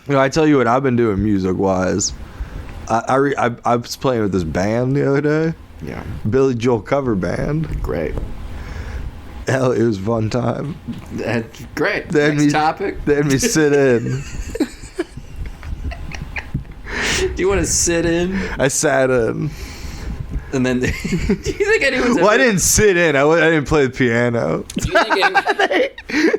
I tell you what I've been doing music-wise. I was playing with this band the other day. Yeah. Billy Joel cover band. Great. Hell, it was a fun time. That's great. They Next topic. They had me sit in. Do you want to sit in? I sat in. And then, do you think anyone's Well, I didn't sit in. I didn't play the piano. Do you think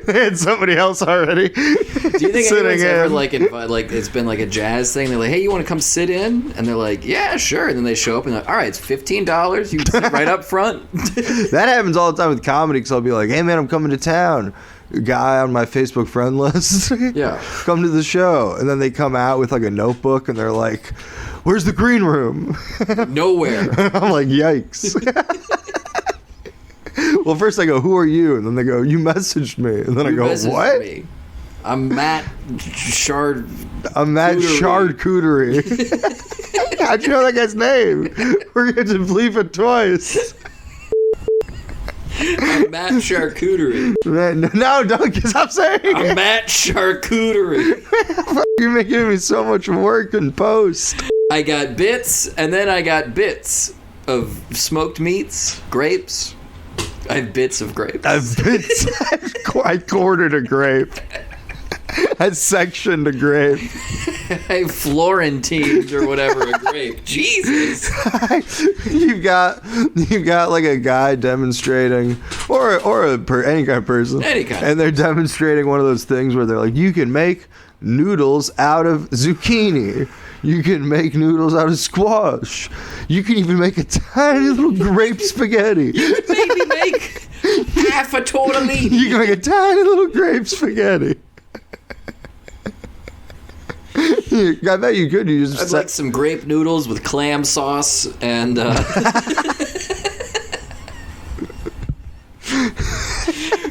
They had somebody else already. Do you think anyone's ever like it's been like a jazz thing? They're like, hey, you want to come sit in? And they're like, yeah, sure. And then they show up and they're like, all right, it's $15. You can sit right up front. That happens all the time with comedy because I'll be like, hey, man, I'm coming to town. Guy on my Facebook friend list. Yeah. Come to the show. And then they come out with like a notebook and they're like, where's the green room? Nowhere. I'm like, yikes. Well, first I go, who are you? And then they go, you messaged me. And then I go, what? Me. I'm Matt Shard. I'm Matt Charcuterie. How'd you know that guy's name? We're going to bleep it twice. I'm Matt Charcuterie. Man, no, don't stop saying it. I'm Matt Charcuterie. You're making me so much work in post. I got bits, and then I got bits of smoked meats, grapes. I have bits of grapes. I quartered a grape. I sectioned a grape. I Florentined or whatever a grape. Jesus. You've got like a guy demonstrating, or any kind of person. Any kind. And they're demonstrating one of those things where they're like, you can make noodles out of zucchini. You can make noodles out of squash. You can even make a tiny little grape spaghetti. You could maybe make half a tortellini. You can make a tiny little grape spaghetti. I bet you could. You just I'd like some grape noodles with clam sauce and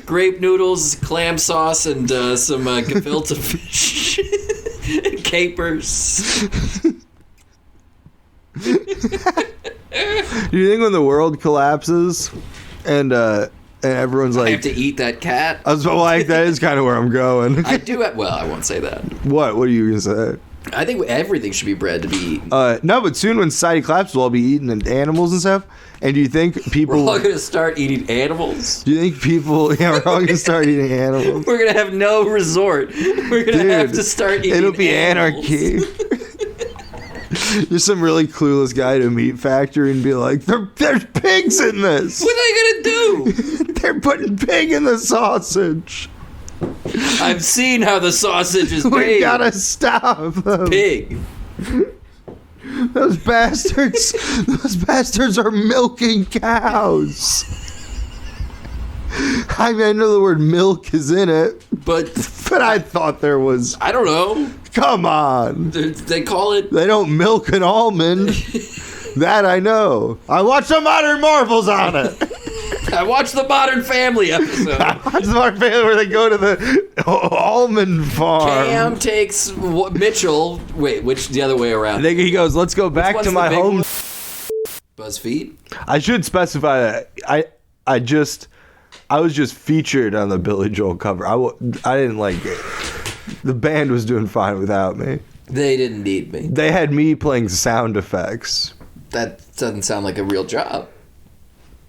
grape noodles, clam sauce, and some gefilte fish and capers. Do you think when the world collapses and everyone's like, I have to eat that cat? I was like, that is kind of where I'm going. I do. Well, I won't say that. What are you gonna say? I think everything should be bred to be eaten. No, but soon when society collapses, we'll all be eating animals and stuff. And do you think people... We're all going to start eating animals? Do you think people... Yeah, we're all going to start eating animals. We're going to have no resort. We're going to have to start eating it'll be animals. Anarchy. There's some really clueless guy at a meat factory and be like, there's pigs in this. What are they going to do? They're putting pig in the sausage. I've seen how the sausage is made. We gotta stop them. Pig. Those bastards are milking cows. I mean, I know the word milk is in it, but I thought there was... I don't know. Come on. They call it... They don't milk an almond. That I know. I watched the Modern Marvels on it. I watched the Modern Family episode. I watched the Modern Family where they go to the almond farm. Cam takes Mitchell. Wait, the other way around? He goes, let's go back to my home. BuzzFeed? I should specify that. I was just featured on the Billy Joel cover. I didn't like it. The band was doing fine without me. They didn't need me. They had me playing sound effects. That doesn't sound like a real job.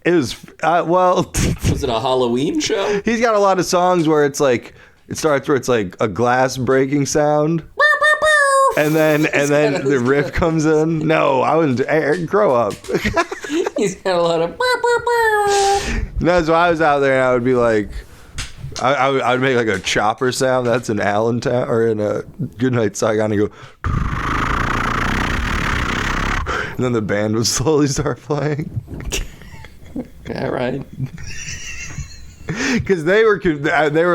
It was, Was it a Halloween show? He's got a lot of songs where it's like, it starts where it's like a glass breaking sound. And then the riff comes in. No, I wouldn't. Eric, grow up. He's got a lot of... No, so I was out there and I would be like, I would make like a chopper sound. That's in Allentown or in a Goodnight Saigon. And go, and then the band would slowly start playing. Yeah, right. Because they were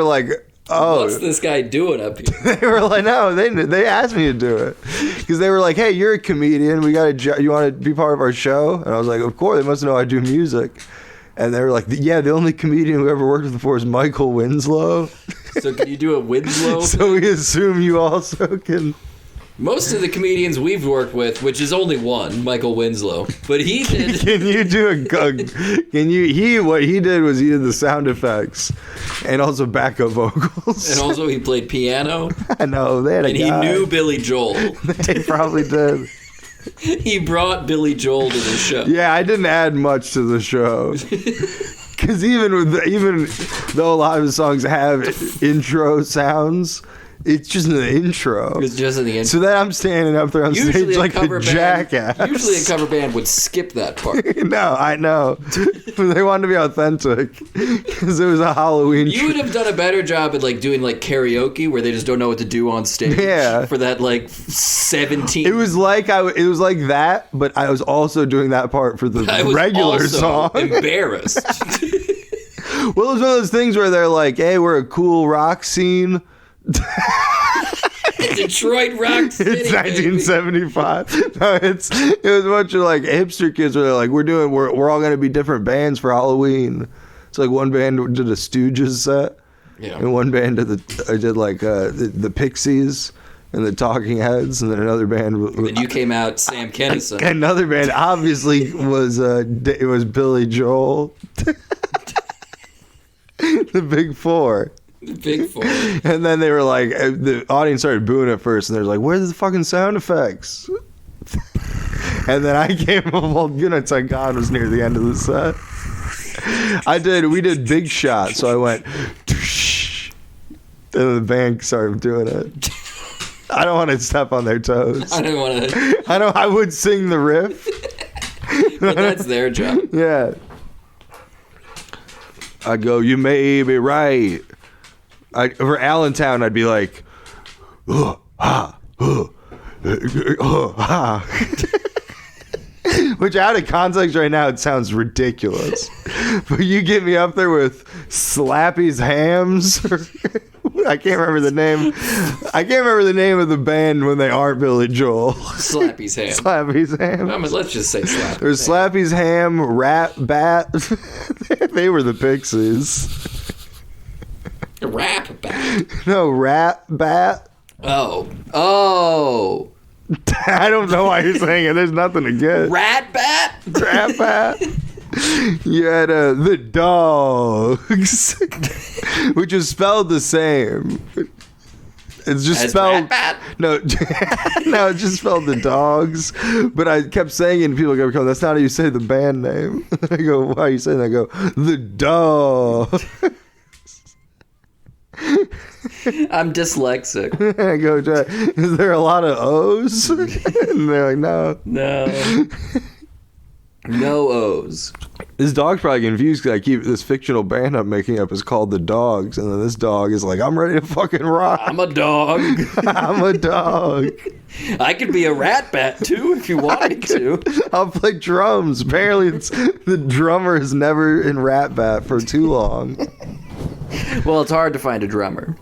like, oh, what's this guy doing up here? They were like, no, they asked me to do it because they were like, hey, you're a comedian. You want to be part of our show? And I was like, of course. They must know I do music. And they were like, yeah, the only comedian who ever worked with before is Michael Winslow. So can you do a Winslow? So we assume you also can. Most of the comedians we've worked with, which is only one, Michael Winslow, but he did. Can you do what he did was he did the sound effects and also backup vocals. And also he played piano. I know, they had a guy. And he knew Billy Joel. They probably did. He brought Billy Joel to the show. Yeah, I didn't add much to the show. Because even though a lot of the songs have intro sounds, it's just in the intro. It's just in the intro. So then I'm standing up there on stage like a jackass. Usually a cover band would skip that part. No, I know. They wanted to be authentic because it was a Halloween. You would have done a better job at like doing like karaoke where they just don't know what to do on stage. Yeah. For that like 17. It was like that, but I was also doing that part for the regular song. Embarrassed. Well, it was one of those things where they're like, "Hey, we're a cool rock scene." Detroit Rock City. It's 1975. No, it was a bunch of like hipster kids where they're like, we're all gonna be different bands for Halloween. It's like one band did a Stooges set, yeah, and one band did the Pixies and the Talking Heads, and then another band. And you came out Sam Kinison. Another band obviously was it was Billy Joel. The Big Four. Big Four. And then they were like, the audience started booing at first, and they're like, "Where's the fucking sound effects?" And then I came up, well, Goodnight God was near the end of the set. We did Big Shot, so I went, and the band started doing it. I don't want to step on their toes. I don't want to. I would sing the riff. But that's their job. Yeah. I'd go, "You may be right." For Allentown, I'd be like, which out of context right now, it sounds ridiculous. But you get me up there with Slappy's Hams. I can't remember the name. I can't remember the name of the band when they aren't Billy Joel. Slappy's Ham. Slappy's Ham. Let's just say Slappy's There's Ham. Slappy's Ham, Rat Bat. They were the Pixies. Rap Bat. No, Rat Bat. Oh. I don't know why you're saying it. There's nothing to get. Rat Bat? Rat Bat. You had the Dogs, which is spelled the same. It's just As spelled. Rat Bat? No, no, it's just spelled the Dogs. But I kept saying it, and people go, "That's not how you say the band name." I go, "Why are you saying that?" I go, "The Dog." I'm dyslexic. I go, "Is there a lot of O's?" And they're like, "No." No O's. This dog's probably confused because I keep this fictional band I'm making up is called The Dogs, and then this dog is like, "I'm ready to fucking rock." I'm a dog. I'm a dog. I could be a rat bat too if you want me to. I'll play drums. Apparently, the drummer is never in Rat Bat for too long. Well, it's hard to find a drummer.